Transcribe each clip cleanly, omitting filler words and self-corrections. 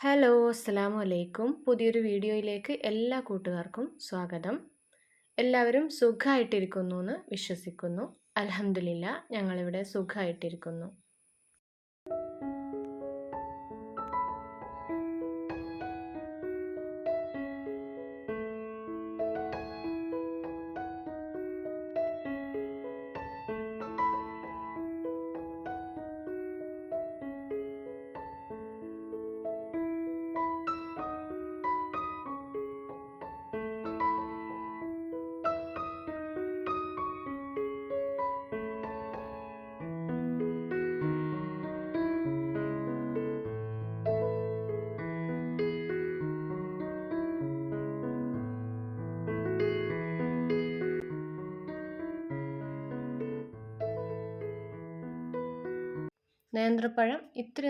Hello, അസ്സലാമു അലൈക്കും. പുതിയൊരു വീഡിയോയിലേക്ക് എല്ലാ കൂട്ടുകാർക്കും സ്വാഗതം. എല്ലാവരും സുഖമായിട്ടിരിക്കുന്നു എന്ന് വിശ്വസിക്കുന്നു. അൽഹംദുലില്ലാ, ഞങ്ങളിവിടെ സുഖമായിട്ടിരിക്കുന്നു. നേന്ത്രപ്പഴം ഇത്തിരി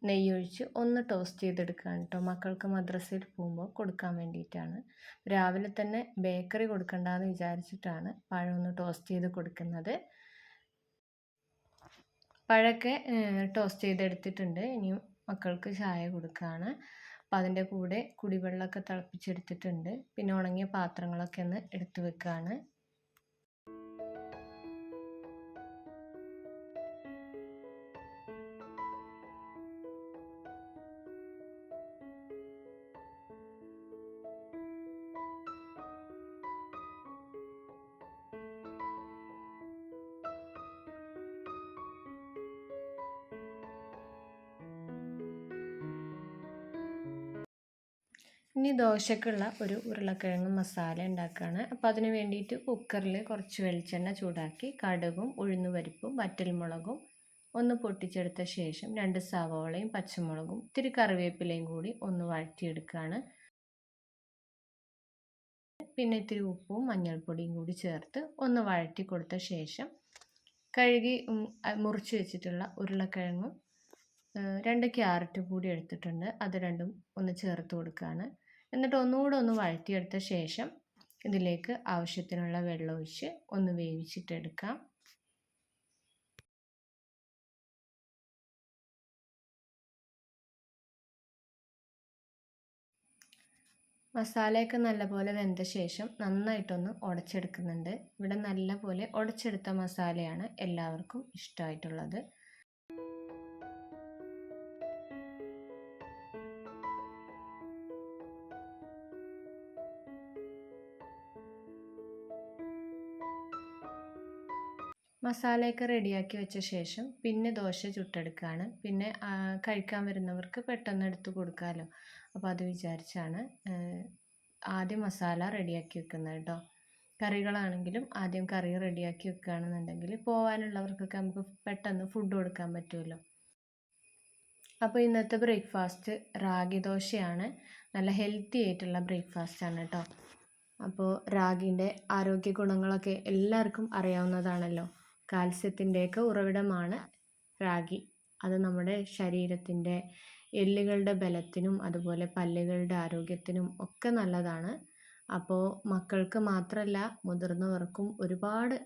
നെയ്യൊഴിച്ച് ഒന്ന് ടോസ്റ്റ് ചെയ്തെടുക്കുകയാണ് കേട്ടോ. മക്കൾക്ക് മദ്രസയിൽ പോകുമ്പോൾ കൊടുക്കാൻ വേണ്ടിയിട്ടാണ്. രാവിലെ തന്നെ ബേക്കറി കൊടുക്കണ്ടെന്ന് വിചാരിച്ചിട്ടാണ് പഴം ഒന്ന് ടോസ്റ്റ് ചെയ്ത് കൊടുക്കുന്നത്. പഴമൊക്കെ ടോസ്റ്റ് ചെയ്തെടുത്തിട്ടുണ്ട്. ഇനിയും മക്കൾക്ക് ചായ കൊടുക്കുകയാണ്. അപ്പോൾ അതിൻ്റെ കൂടെ കുടിവെള്ളമൊക്കെ തിളപ്പിച്ചെടുത്തിട്ടുണ്ട്. പിന്നെ ഉണങ്ങിയ പാത്രങ്ങളൊക്കെ ഒന്ന് എടുത്ത് വെക്കുകയാണ്. ഇനി ദോശക്കുള്ള ഒരു ഉരുളക്കിഴങ്ങ് മസാല ഉണ്ടാക്കുകയാണ്. അപ്പോൾ അതിന് വേണ്ടിയിട്ട് കുക്കറിൽ കുറച്ച് വെളിച്ചെണ്ണ ചൂടാക്കി കടുകും ഉഴുന്നുപരിപ്പും വറ്റൽമുളകും ഒന്ന് പൊട്ടിച്ചെടുത്ത ശേഷം 2 സവാളയും പച്ചമുളകും ഇത്തിരി കറിവേപ്പിലയും കൂടി ഒന്ന് വഴറ്റിയെടുക്കുകയാണ്. പിന്നെ ഇത്തിരി ഉപ്പും മഞ്ഞൾപ്പൊടിയും കൂടി ചേർത്ത് ഒന്ന് വഴറ്റി കൊടുത്ത ശേഷം കഴുകി മുറിച്ച് വെച്ചിട്ടുള്ള ഉരുളക്കിഴങ്ങും 2 ക്യാരറ്റും കൂടി എടുത്തിട്ടുണ്ട്. അത് രണ്ടും ഒന്ന് ചേർത്ത് കൊടുക്കുകയാണ്. എന്നിട്ട് ഒന്നുകൂടെ ഒന്ന് വഴറ്റിയെടുത്ത ശേഷം ഇതിലേക്ക് ആവശ്യത്തിനുള്ള വെള്ളം ഒഴിച്ച് ഒന്ന് വേവിച്ചിട്ടെടുക്കാം. മസാലയൊക്കെ നല്ലപോലെ വെന്ത ശേഷം നന്നായിട്ടൊന്ന് ഉടച്ചെടുക്കുന്നുണ്ട്. ഇവിടെ നല്ലപോലെ ഉടച്ചെടുത്ത മസാലയാണ് എല്ലാവർക്കും ഇഷ്ടമായിട്ടുള്ളത്. മസാലയൊക്കെ റെഡിയാക്കി വെച്ച ശേഷം പിന്നെ ദോശ ചുട്ടെടുക്കുകയാണ്. പിന്നെ കഴിക്കാൻ വരുന്നവർക്ക് പെട്ടെന്ന് എടുത്ത് കൊടുക്കാമല്ലോ. അപ്പോൾ അത് വിചാരിച്ചാണ് ആദ്യം മസാല റെഡിയാക്കി വെക്കുന്നത് കേട്ടോ. കറികളാണെങ്കിലും ആദ്യം കറി റെഡിയാക്കി വെക്കുകയാണെന്നുണ്ടെങ്കിൽ പോകാനുള്ളവർക്കൊക്കെ നമുക്ക് പെട്ടെന്ന് ഫുഡ് കൊടുക്കാൻ പറ്റുമല്ലോ. അപ്പോൾ ഇന്നത്തെ ബ്രേക്ക്ഫാസ്റ്റ് റാഗി ദോശയാണ്. നല്ല ഹെൽത്തി ആയിട്ടുള്ള ബ്രേക്ക്ഫാസ്റ്റാണ് കേട്ടോ. അപ്പോൾ റാഗിൻ്റെ ആരോഗ്യ ഗുണങ്ങളൊക്കെ എല്ലാവർക്കും അറിയാവുന്നതാണല്ലോ. കാൽസ്യത്തിൻ്റെയൊക്കെ ഉറവിടമാണ് റാഗി. അത് നമ്മുടെ ശരീരത്തിൻ്റെ എല്ലുകളുടെ ബലത്തിനും അതുപോലെ പല്ലുകളുടെ ആരോഗ്യത്തിനും ഒക്കെ നല്ലതാണ്. അപ്പോൾ മക്കൾക്ക് മാത്രമല്ല മുതിർന്നവർക്കും ഒരുപാട്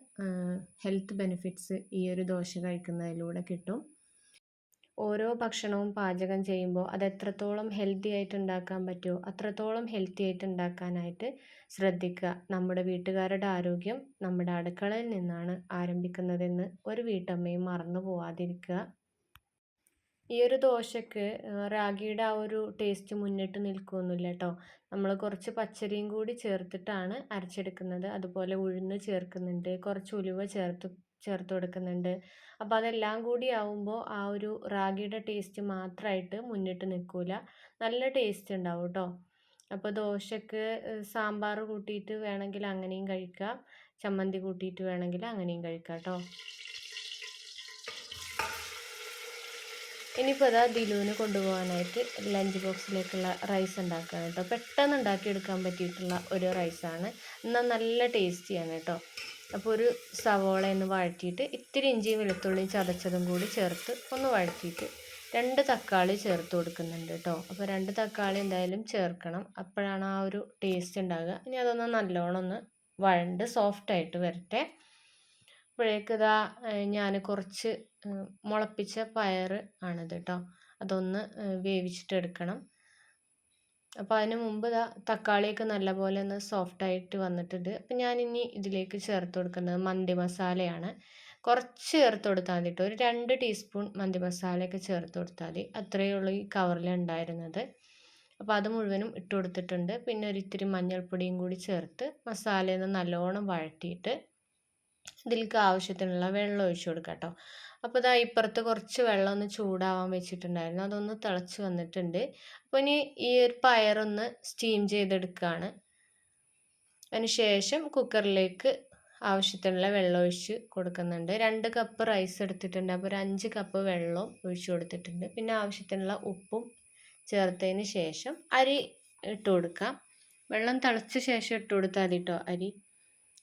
ഹെൽത്ത് ബെനിഫിറ്റ്സ് ഈ ഒരു ദോശ കഴിക്കുന്നതിലൂടെ കിട്ടും. ഓരോ ഭക്ഷണവും പാചകം ചെയ്യുമ്പോൾ അത് എത്രത്തോളം ഹെൽത്തി ആയിട്ട് ഉണ്ടാക്കാൻ പറ്റുമോ അത്രത്തോളം ഹെൽത്തി ആയിട്ട് ഉണ്ടാക്കാനായിട്ട് ശ്രദ്ധിക്കുക. നമ്മുടെ വീട്ടുകാരുടെ ആരോഗ്യം നമ്മുടെ അടുക്കളയിൽ നിന്നാണ് ആരംഭിക്കുന്നതെന്ന് ഒരു വീട്ടമ്മയും മറന്നു പോവാതിരിക്കുക. ഈ ഒരു ദോശക്ക് റാഗിയുടെ ആ ഒരു ടേസ്റ്റ് മുന്നിട്ട് നിൽക്കുകയൊന്നുമില്ല കേട്ടോ. നമ്മൾ കുറച്ച് പച്ചരിയും കൂടി ചേർത്തിട്ടാണ് അരച്ചെടുക്കുന്നത്. അതുപോലെ ഉഴുന്ന് ചേർക്കുന്നുണ്ട്, കുറച്ച് ഉലുവ ചേർത്ത് കൊടുക്കുന്നുണ്ട്. അപ്പോൾ അതെല്ലാം കൂടി ആവുമ്പോൾ ആ ഒരു റാഗിയുടെ ടേസ്റ്റ് മാത്രമായിട്ട് മുന്നിട്ട് നിൽക്കില്ല, നല്ല ടേസ്റ്റ് ഉണ്ടാവും കേട്ടോ. അപ്പോൾ ദോശക്ക് സാമ്പാർ കൂട്ടിയിട്ട് വേണമെങ്കിൽ അങ്ങനെയും കഴിക്കാം, ചമ്മന്തി കൂട്ടിയിട്ട് വേണമെങ്കിൽ അങ്ങനെയും കഴിക്കാം കേട്ടോ. ഇനിയിപ്പോൾ അതാ ദിലുവിന് കൊണ്ടുപോകാനായിട്ട് ലഞ്ച് ബോക്സിലേക്കുള്ള റൈസ് ഉണ്ടാക്കുകയാണ് കേട്ടോ. പെട്ടെന്ന് ഉണ്ടാക്കിയെടുക്കാൻ പറ്റിയിട്ടുള്ള ഒരു റൈസാണ്, എന്നാൽ നല്ല ടേസ്റ്റിയാണ് കേട്ടോ. അപ്പോൾ ഒരു സവോള ഒന്ന് വഴറ്റിയിട്ട് ഇത്തിരി ഇഞ്ചിയും വെളുത്തുള്ളിയും ചതച്ചതും കൂടി ചേർത്ത് ഒന്ന് വഴറ്റിയിട്ട് 2 തക്കാളി ചേർത്ത് കൊടുക്കുന്നുണ്ട് കേട്ടോ. അപ്പോൾ 2 തക്കാളി എന്തായാലും ചേർക്കണം, അപ്പോഴാണ് ആ ഒരു ടേസ്റ്റ് ഉണ്ടാകുക. ഇനി അതൊന്ന് നല്ലോണം ഒന്ന് വഴണ്ട് സോഫ്റ്റായിട്ട് വരട്ടെ. അപ്പോഴേക്ക് ഇതാ ഞാൻ കുറച്ച് മുളപ്പിച്ച പയർ ആണിത് കേട്ടോ. അതൊന്ന് വേവിച്ചിട്ടെടുക്കണം. അപ്പോൾ അതിന് മുമ്പ് തക്കാളിയൊക്കെ നല്ലപോലെ ഒന്ന് സോഫ്റ്റായിട്ട് വന്നിട്ടുണ്ട്. അപ്പം ഞാനിനി ഇതിലേക്ക് ചേർത്ത് കൊടുക്കുന്നത് മന്തി മസാലയാണ്. കുറച്ച് ചേർത്ത് കൊടുത്താൽ മതി കേട്ടോ. ഒരു 2 ടീസ്പൂൺ മന്തി മസാലയൊക്കെ ചേർത്ത് കൊടുത്താൽ മതി. അത്രയേ ഉള്ളൂ ഈ കവറിൽ ഉണ്ടായിരുന്നത്. അപ്പോൾ അത് മുഴുവനും ഇട്ട് കൊടുത്തിട്ടുണ്ട്. പിന്നെ ഒരിത്തിരി മഞ്ഞൾപ്പൊടിയും കൂടി ചേർത്ത് മസാലയൊന്ന് നല്ലോണം വഴറ്റിയിട്ട് ഇതിലേക്ക് ആവശ്യത്തിനുള്ള വെള്ളം ഒഴിച്ചു കൊടുക്കാം കേട്ടോ. അപ്പോൾ ഇപ്പുറത്ത് കുറച്ച് വെള്ളം ഒന്ന് ചൂടാവാൻ വെച്ചിട്ടുണ്ടായിരുന്നു. അതൊന്ന് തിളച്ച് വന്നിട്ടുണ്ട്. അപ്പോൾ ഇനി ഈ ഒരു പയറൊന്ന് സ്റ്റീം ചെയ്തെടുക്കുകയാണ്. അതിന് ശേഷം കുക്കറിലേക്ക് ആവശ്യത്തിനുള്ള വെള്ളം ഒഴിച്ച് കൊടുക്കുന്നുണ്ട്. 2 കപ്പ് റൈസ് എടുത്തിട്ടുണ്ട്. അപ്പോൾ ഒരു 5 കപ്പ് വെള്ളം ഒഴിച്ചു കൊടുത്തിട്ടുണ്ട്. പിന്നെ ആവശ്യത്തിനുള്ള ഉപ്പും ചേർത്തതിന് ശേഷം അരി ഇട്ട് കൊടുക്കാം. വെള്ളം തിളച്ച ശേഷം ഇട്ട് കൊടുത്താൽ മതി കേട്ടോ അരി.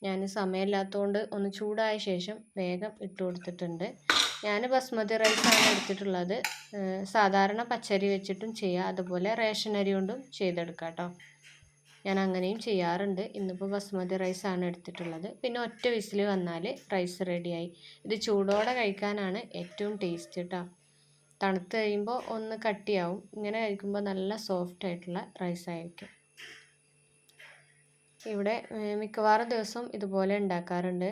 ഞാൻ സമയമില്ലാത്തതുകൊണ്ട് ഒന്ന് ചൂടായ ശേഷം വേഗം ഇട്ട് കൊടുത്തിട്ടുണ്ട്. ഞാൻ ബസ്മതി റൈസാണ് എടുത്തിട്ടുള്ളത്. സാധാരണ പച്ചരി വെച്ചിട്ടും ചെയ്യാം, അതുപോലെ റേഷൻ അരി കൊണ്ടും ചെയ്തെടുക്കാം കേട്ടോ. ഞാൻ അങ്ങനെയും ചെയ്യാറുണ്ട്. ഇന്നിപ്പോൾ ബസ്മതി റൈസാണ് എടുത്തിട്ടുള്ളത്. പിന്നെ ഒറ്റ വിസിൽ വന്നാൽ റൈസ് റെഡിയായി. ഇത് ചൂടോടെ കഴിക്കാനാണ് ഏറ്റവും ടേസ്റ്റ് കേട്ടോ. തണുത്ത് കഴിയുമ്പോൾ ഒന്ന് കട്ടിയാവും. ഇങ്ങനെ കഴിക്കുമ്പോൾ നല്ല സോഫ്റ്റ് ആയിട്ടുള്ള റൈസായിരിക്കും. ഇവിടെ മിക്കവാറും ദിവസം ഇതുപോലെ ഉണ്ടാക്കാറുണ്ട്.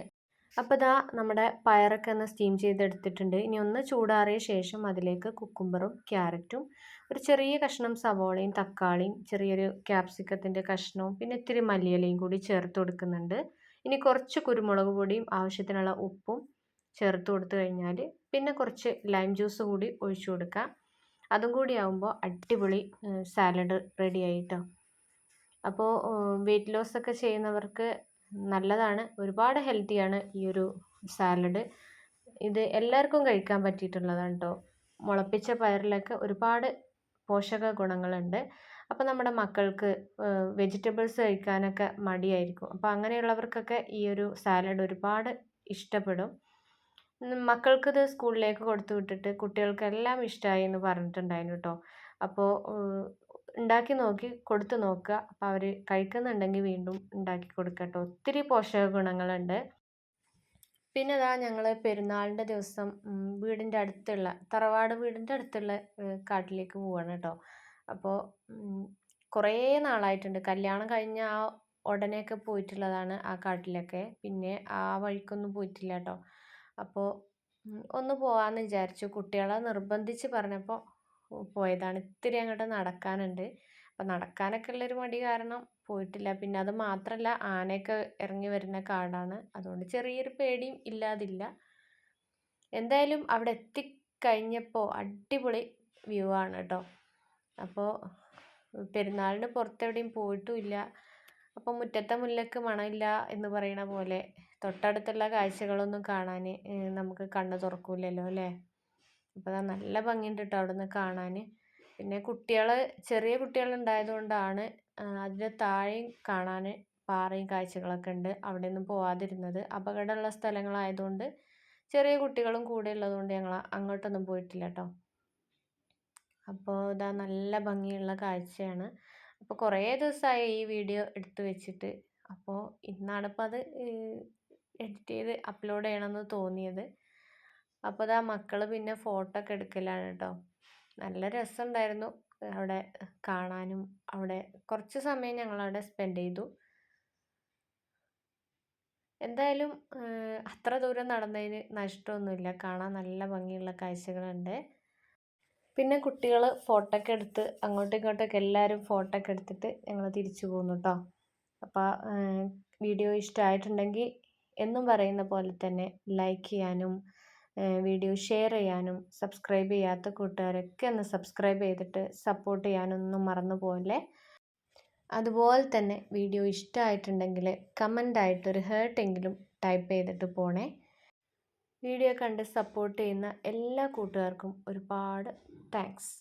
അപ്പോൾ നമ്മുടെ പയറൊക്കെ ഒന്ന് സ്റ്റീം ചെയ്തെടുത്തിട്ടുണ്ട്. ഇനി ഒന്ന് ചൂടാറിയ ശേഷം അതിലേക്ക് കുക്കുംബറും ക്യാരറ്റും ഒരു ചെറിയ കഷ്ണം സവോളയും തക്കാളിയും ചെറിയൊരു ക്യാപ്സിക്കത്തിൻ്റെ കഷ്ണവും പിന്നെ ഇത്തിരി മല്ലിയിലയും കൂടി ചേർത്ത് കൊടുക്കുന്നുണ്ട്. ഇനി കുറച്ച് കുരുമുളക് പൊടിയും ആവശ്യത്തിനുള്ള ഉപ്പും ചേർത്ത് കൊടുത്തു കഴിഞ്ഞാൽ പിന്നെ കുറച്ച് ലൈം ജ്യൂസ് കൂടി ഒഴിച്ചു കൊടുക്കാം. അതും കൂടി ആകുമ്പോൾ അടിപൊളി സാലഡ് റെഡി ആയിട്ടോ. അപ്പോൾ വെയിറ്റ് ലോസ് ഒക്കെ ചെയ്യുന്നവർക്ക് നല്ലതാണ്. ഒരുപാട് ഹെൽത്തിയാണ് ഈ ഒരു സാലഡ്. ഇത് എല്ലാവർക്കും കഴിക്കാൻ പറ്റിയിട്ടുള്ളതാണ് കേട്ടോ. മുളപ്പിച്ച പയറിലൊക്കെ ഒരുപാട് പോഷക ഗുണങ്ങളുണ്ട്. അപ്പോൾ നമ്മുടെ മക്കൾക്ക് വെജിറ്റബിൾസ് കഴിക്കാനൊക്കെ മടിയായിരിക്കും. അപ്പോൾ അങ്ങനെയുള്ളവർക്കൊക്കെ ഈ ഒരു സാലഡ് ഒരുപാട് ഇഷ്ടപ്പെടും. മക്കൾക്കിത് സ്കൂളിലേക്ക് കൊടുത്തു വിട്ടിട്ട് കുട്ടികൾക്കെല്ലാം ഇഷ്ടമായി എന്ന് പറഞ്ഞിട്ടുണ്ടായിരുന്നു കേട്ടോ. അപ്പോൾ ഉണ്ടാക്കി നോക്കി കൊടുത്തു നോക്കുക. അപ്പോൾ അവർ കഴിക്കുന്നുണ്ടെങ്കിൽ വീണ്ടും ഉണ്ടാക്കി കൊടുക്കുക കേട്ടോ. ഒത്തിരി പോഷക ഗുണങ്ങളുണ്ട്. പിന്നെ ഞങ്ങൾ പെരുന്നാളിൻ്റെ ദിവസം വീടിൻ്റെ അടുത്തുള്ള തറവാട് വീടിൻ്റെ അടുത്തുള്ള കാട്ടിലേക്ക് പോവാണ് കേട്ടോ. അപ്പോൾ കുറേ നാളായിട്ടുണ്ട്. കല്യാണം കഴിഞ്ഞ ആ ഉടനെയൊക്കെ പോയിട്ടുള്ളതാണ് ആ കാട്ടിലൊക്കെ. പിന്നെ ആ വഴിക്കൊന്നും പോയിട്ടില്ല കേട്ടോ. അപ്പോൾ ഒന്ന് പോകാമെന്ന് വിചാരിച്ചു. കുട്ടികളെ നിർബന്ധിച്ച് പറഞ്ഞപ്പോൾ പോയതാണ്. ഇത്തിരി അങ്ങോട്ട് നടക്കാനുണ്ട്. അപ്പം നടക്കാനൊക്കെ ഉള്ളൊരു മടി കാരണം പോയിട്ടില്ല. പിന്നെ അത് മാത്രമല്ല ആനയൊക്കെ ഇറങ്ങി വരുന്ന കാടാണ്. അതുകൊണ്ട് ചെറിയൊരു പേടിയും ഇല്ലാതില്ല. എന്തായാലും അവിടെ എത്തിക്കഴിഞ്ഞപ്പോൾ അടിപൊളി വ്യൂ ആണ് കേട്ടോ. അപ്പോൾ പെരുന്നാളിന് പുറത്തെവിടെയും പോയിട്ടുമില്ല. അപ്പോൾ മുറ്റത്തെ മുല്ലക്ക് മണമില്ല എന്ന് പറയണ പോലെ തൊട്ടടുത്തുള്ള കാഴ്ചകളൊന്നും കാണാൻ നമുക്ക് കണ്ണ് തുറക്കൂലല്ലോ അല്ലേ. അപ്പോൾ നല്ല ഭംഗിയുണ്ട് കേട്ടോ അവിടെ നിന്ന് കാണാൻ. പിന്നെ ചെറിയ കുട്ടികളുണ്ടായത് കൊണ്ടാണ് അതിൻ്റെ താഴെയും കാണാൻ പാറയും കാഴ്ചകളൊക്കെ ഉണ്ട്. അവിടെ ഒന്നും പോവാതിരുന്നത്. അപകടമുള്ള സ്ഥലങ്ങളായതുകൊണ്ട് ചെറിയ കുട്ടികളും കൂടെ ഉള്ളതുകൊണ്ട് ഞങ്ങൾ അങ്ങോട്ടൊന്നും പോയിട്ടില്ല കേട്ടോ. അപ്പോൾ നല്ല ഭംഗിയുള്ള കാഴ്ചയാണ്. അപ്പോൾ കുറേ ദിവസമായി ഈ വീഡിയോ എടുത്തു വെച്ചിട്ട്. അപ്പോൾ ഇന്നാണിപ്പോൾ അത് എഡിറ്റ് ചെയ്ത് അപ്ലോഡ് ചെയ്യണമെന്ന് തോന്നിയത്. അപ്പോൾ മക്കൾ പിന്നെ ഫോട്ടോ ഒക്കെ എടുക്കലാണ് കേട്ടോ. നല്ല രസമുണ്ടായിരുന്നു അവിടെ കാണാനും. അവിടെ കുറച്ച് സമയം ഞങ്ങളവിടെ സ്പെൻഡ് ചെയ്തു. എന്തായാലും അത്ര ദൂരം നടന്നതിന് നഷ്ടമൊന്നുമില്ല. കാണാൻ നല്ല ഭംഗിയുള്ള കാഴ്ചകളുണ്ട്. പിന്നെ കുട്ടികൾ ഫോട്ടോ ഒക്കെ എടുത്ത് അങ്ങോട്ടും ഇങ്ങോട്ടൊക്കെ എല്ലാവരും ഫോട്ടോ ഒക്കെ എടുത്തിട്ട് ഞങ്ങൾ തിരിച്ചു പോന്നു കേട്ടോ. അപ്പോൾ വീഡിയോ ഇഷ്ടമായിട്ടുണ്ടെങ്കിൽ എന്നും പറയുന്ന പോലെ തന്നെ ലൈക്ക് ചെയ്യാനും വീഡിയോ ഷെയർ ചെയ്യാനും സബ്സ്ക്രൈബ് ചെയ്യാത്ത കൂട്ടുകാരൊക്കെ ഒന്ന് സബ്സ്ക്രൈബ് ചെയ്തിട്ട് സപ്പോർട്ട് ചെയ്യാനൊന്നും മറന്നു പോകല്ലേ. അതുപോലെ തന്നെ വീഡിയോ ഇഷ്ടമായിട്ടുണ്ടെങ്കിൽ കമൻ്റായിട്ടൊരു ഹേർട്ടെങ്കിലും ടൈപ്പ് ചെയ്തിട്ട് പോണേ. വീഡിയോ കണ്ട് സപ്പോർട്ട് ചെയ്യുന്ന എല്ലാ കൂട്ടുകാർക്കും ഒരുപാട് താങ്ക്സ്.